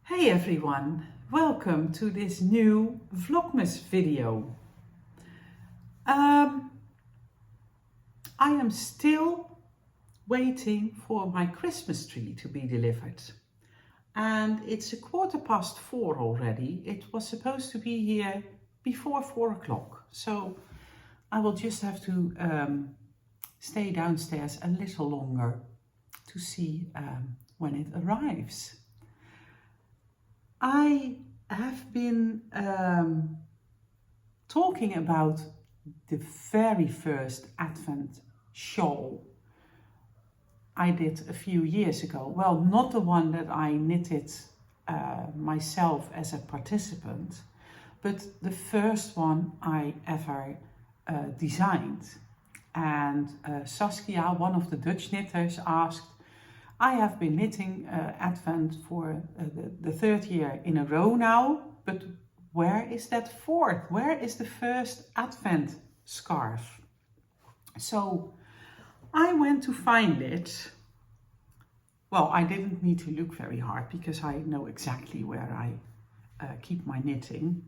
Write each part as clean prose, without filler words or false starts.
Hey everyone, welcome to this new Vlogmas video. I am still waiting for my Christmas tree to be delivered. And it's 4:15 already. It was supposed to be here before 4 o'clock. So I will just have to stay downstairs a little longer to see when it arrives. I have been talking about the very first Advent shawl I did a few years ago. Well, not the one that I knitted myself as a participant, but the first one I ever designed. And Saskia, one of the Dutch knitters, asked, I have been knitting Advent for the third year in a row now, but where is that fourth? Where is the first Advent scarf? So I went to find it. Well, I didn't need to look very hard because I know exactly where I keep my knitting.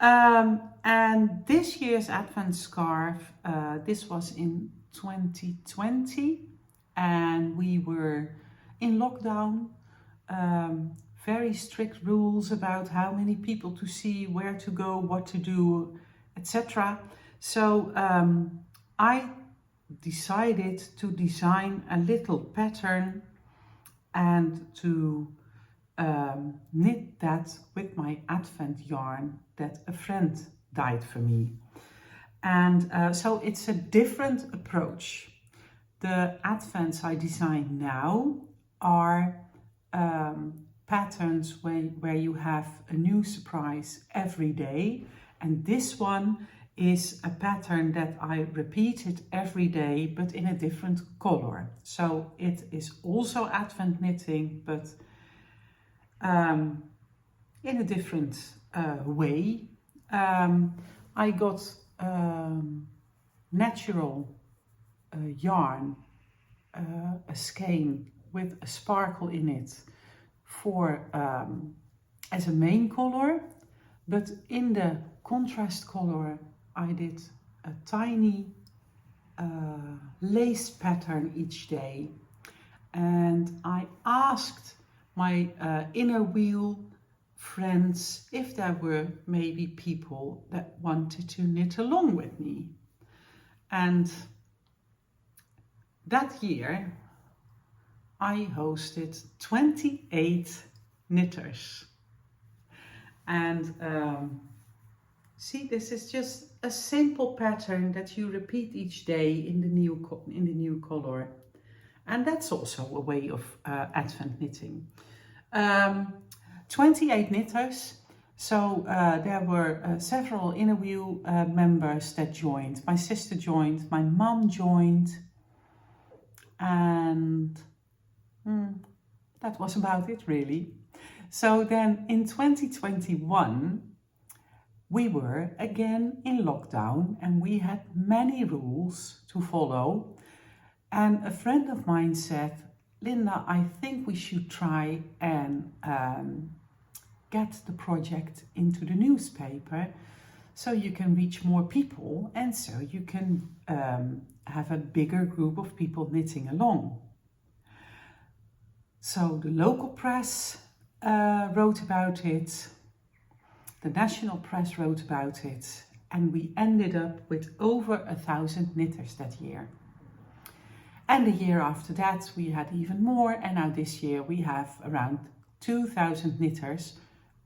And this year's Advent scarf, this was in 2020. And we were in lockdown, very strict rules about how many people to see, where to go, what to do, etc. So I decided to design a little pattern and to knit that with my Advent yarn that a friend dyed for me. And so it's a different approach. The Advents I design now are patterns where you have a new surprise every day. And this one is a pattern that I repeated every day, but in a different color. So it is also Advent knitting, but in a different way. I got natural yarn, a skein with a sparkle in it for as a main color, but in the contrast color I did a tiny lace pattern each day, and I asked my inner wheel friends if there were maybe people that wanted to knit along with me. And that year I hosted 28 knitters. And see, this is just a simple pattern that you repeat each day in the new color. And that's also a way of Advent knitting. 28 knitters. So there were several Inner Wheel members that joined. My sister joined, my mum joined, and that was about it really. So then in 2021, we were again in lockdown and we had many rules to follow. And a friend of mine said, Linda, I think we should try and get the project into the newspaper so you can reach more people and so you can have a bigger group of people knitting along. So the local press wrote about it, the national press wrote about it, and we ended up with over 1,000 knitters that year. And the year after that we had even more, and now this year we have around 2,000 knitters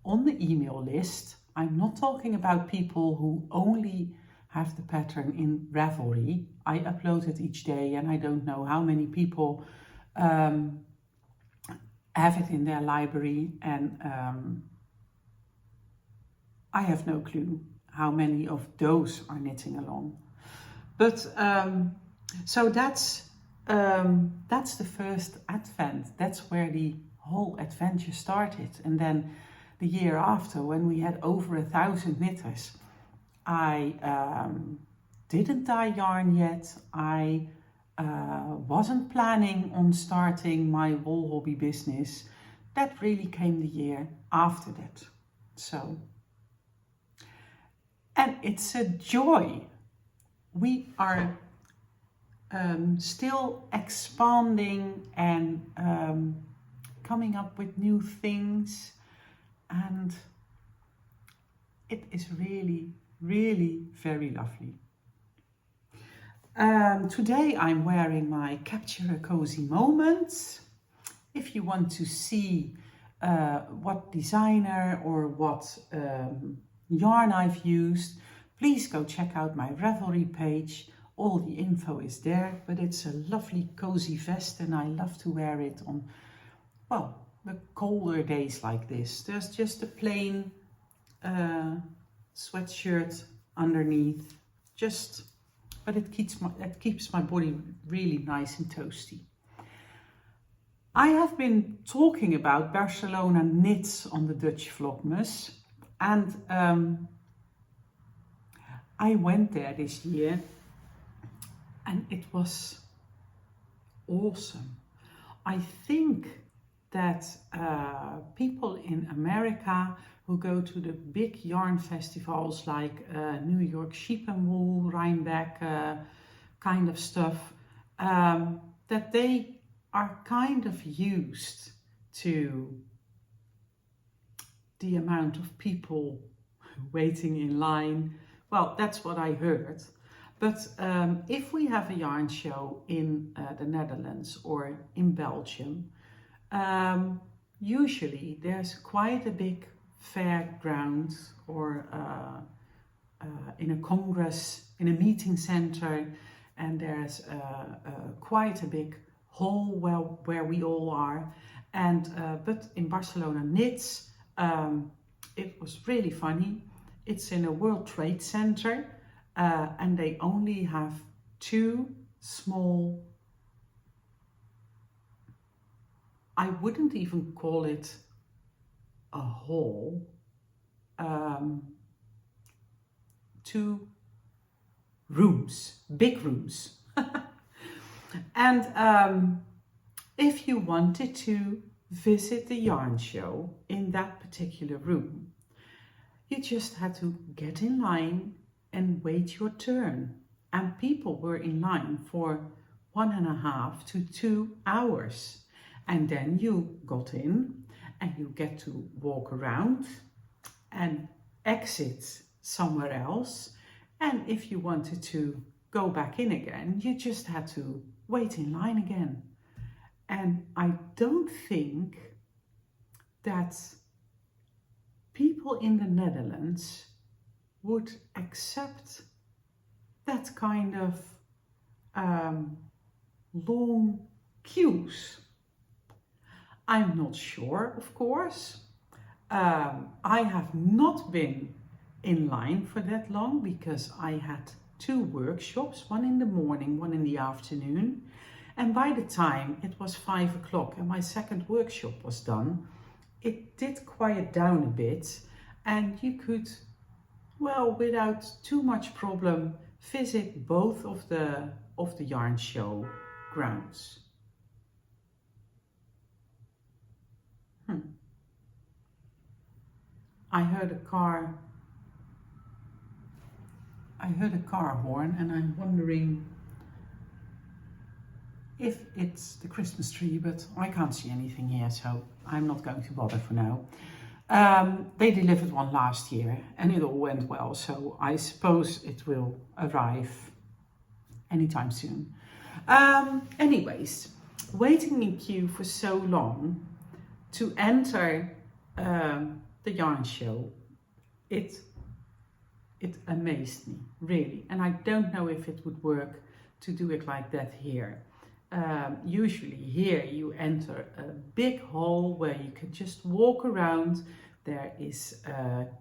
on the email list. I'm not talking about people who only have the pattern in Ravelry. I upload it each day and I don't know how many people have it in their library, and I have no clue how many of those are knitting along. But so that's the first Advent. That's where the whole adventure started. And then the year after, when we had over 1,000 knitters, I didn't dye yarn yet. I wasn't planning on starting my wool hobby business. That really came the year after that. So, and it's a joy. We are still expanding and coming up with new things, and it is really, really very lovely. Today I'm wearing my Capture a Cozy Moment. If you want to see what designer or what yarn I've used, please go check out my Ravelry page. All the info is there, but it's a lovely cozy vest and I love to wear it on, well, the colder days like this. There's just a plain sweatshirt underneath, but it keeps my body really nice and toasty. I have been talking about Barcelona knits on the Dutch Vlogmas, and I went there this year and it was awesome. I think that people in America who go to the big yarn festivals like New York Sheep and Wool, Rhinebeck kind of stuff, that they are kind of used to the amount of people waiting in line. Well, that's what I heard. But if we have a yarn show in the Netherlands or in Belgium, usually there's quite a big fairground or in a congress, in a meeting center, and there's quite a big hall where we all are. And but in Barcelona Knits, it was really funny. It's in a World Trade Center, and they only have two small, I wouldn't even call it a hall, two rooms, big rooms. And if you wanted to visit the yarn show in that particular room, you just had to get in line and wait your turn. And people were in line for 1.5 to 2 hours. And then you got in and you get to walk around and exit somewhere else. And if you wanted to go back in again, you just had to wait in line again. And I don't think that people in the Netherlands would accept that kind of long queues. I'm not sure, of course. I have not been in line for that long because I had 2 workshops, one in the morning, one in the afternoon. And by the time it was 5 o'clock and my second workshop was done, it did quiet down a bit and you could, well, without too much problem, visit both of the yarn show grounds. I heard a car horn and I'm wondering if it's the Christmas tree, but I can't see anything here, so I'm not going to bother for now. They delivered one last year and it all went well, so I suppose it will arrive anytime soon. Anyways, waiting in queue for so long to enter the yarn show, it amazed me, really. And I don't know if it would work to do it like that here. Usually here you enter a big hall where you can just walk around. There is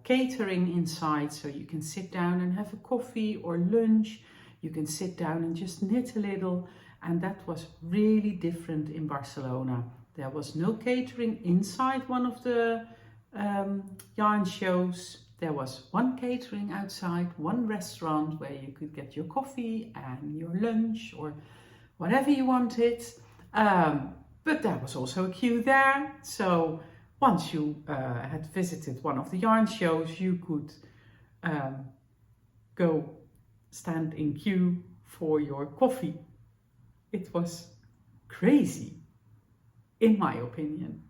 catering inside, so you can sit down and have a coffee or lunch. You can sit down and just knit a little, and that was really different in Barcelona. There was no catering inside one of the yarn shows. There was one catering outside, one restaurant where you could get your coffee and your lunch or whatever you wanted. But there was also a queue there. So once you had visited one of the yarn shows, you could go stand in queue for your coffee. It was crazy, in my opinion.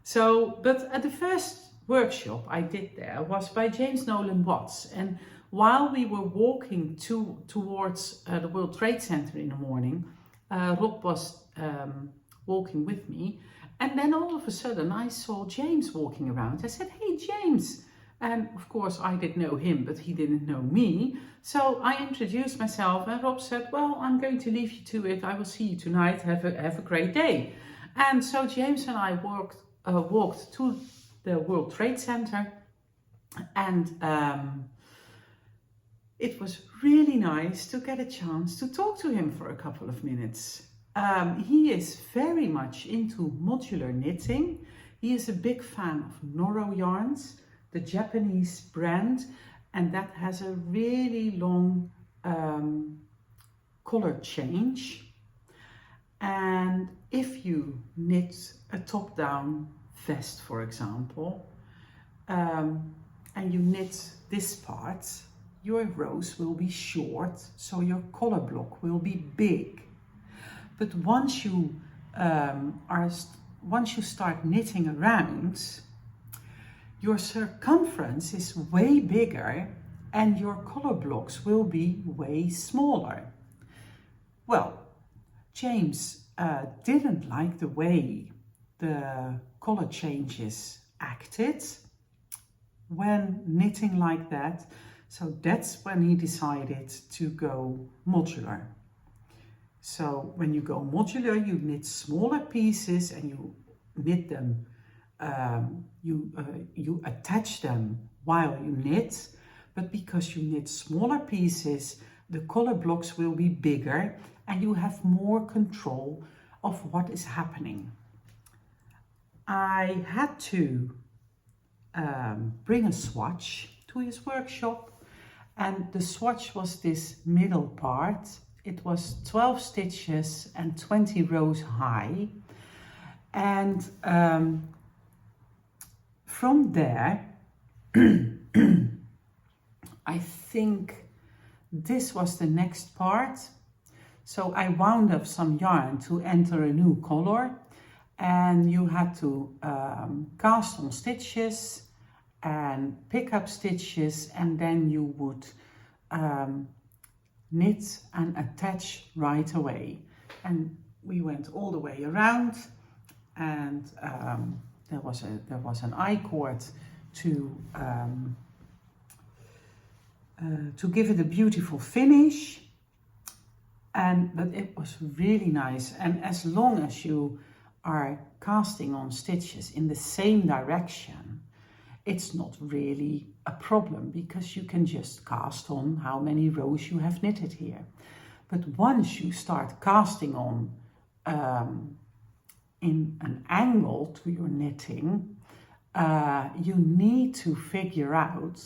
So, but the first workshop I did there was by James Nolan Watts, and while we were walking towards the World Trade Center in the morning, Rob was walking with me, and then all of a sudden I saw James walking around. I said, "Hey James," and of course I didn't know him, but he didn't know me. So I introduced myself, and Rob said, "Well, I'm going to leave you to it. I will see you tonight. Have a great day." And so James and I walked to the World Trade Center, and it was really nice to get a chance to talk to him for a couple of minutes. He is very much into modular knitting. He is a big fan of Noro yarns, the Japanese brand, and that has a really long color change. And if you knit a top-down vest, for example, and you knit this part, your rows will be short, so your collar block will be big. But once you start knitting around, your circumference is way bigger and your collar blocks will be way smaller. Well, James didn't like the way the color changes acted when knitting like that, so that's when he decided to go modular. So when you go modular, you knit smaller pieces and you knit them, you attach them while you knit, but because you knit smaller pieces, the color blocks will be bigger and you have more control of what is happening. I had to bring a swatch to his workshop, and the swatch was this middle part. It was 12 stitches and 20 rows high, and from there I think this was the next part. So I wound up some yarn to enter a new color, and you had to cast on stitches and pick up stitches, and then you would knit and attach right away. And we went all the way around, and there was an I-cord to give it a beautiful finish. But it was really nice, and as long as you are casting on stitches in the same direction, it's not really a problem, because you can just cast on how many rows you have knitted here. But once you start casting on in an angle to your knitting, you need to figure out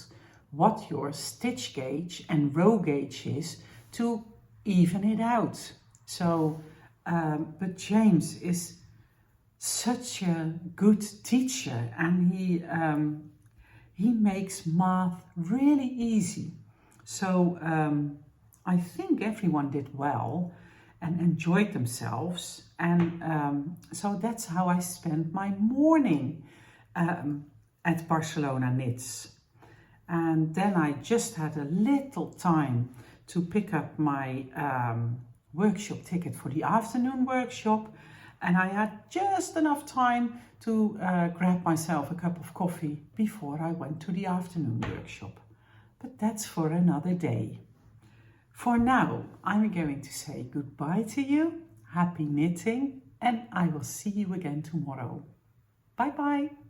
what your stitch gauge and row gauge is to even it out. So, but James is such a good teacher, and he makes math really easy. So I think everyone did well and enjoyed themselves, and so that's how I spent my morning at Barcelona Knits. And then I just had a little time to pick up my workshop ticket for the afternoon workshop, and I had just enough time to grab myself a cup of coffee before I went to the afternoon workshop. But that's for another day. For now, I'm going to say goodbye to you, happy knitting, and I will see you again tomorrow. Bye bye!